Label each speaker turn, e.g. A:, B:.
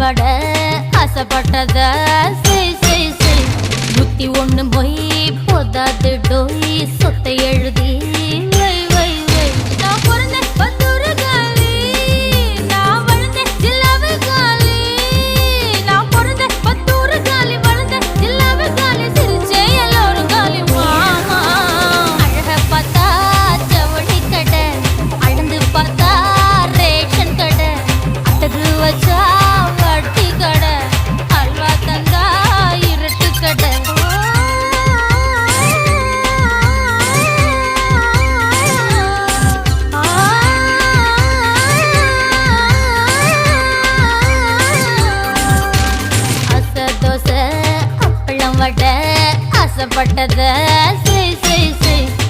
A: வட ஆசைப்பட்டத முத்தி ஒண்ணு மொய் போதாது டோய் சொத்தை எழுதி வை வை வை நான் பிறந்த பத்தூரு காலி நான் வளர்ந்த ஜில்லாவு காலி நான் பிறந்த பத்தூரு காலி வளர்ந்த ஜில்லாவு காலி சிரிச்சே எல்லோரும் காலி மாமா அழக பார்த்தா ஜவுளி கடை அழந்து பார்த்தா ரேஷன் கடை அட்டகு வச்சா வட்டி கடை அல்வா தந்தா இருட்டு கடை ஆசை தோசை அப்பளம் வடை ஆசைப்பட்டத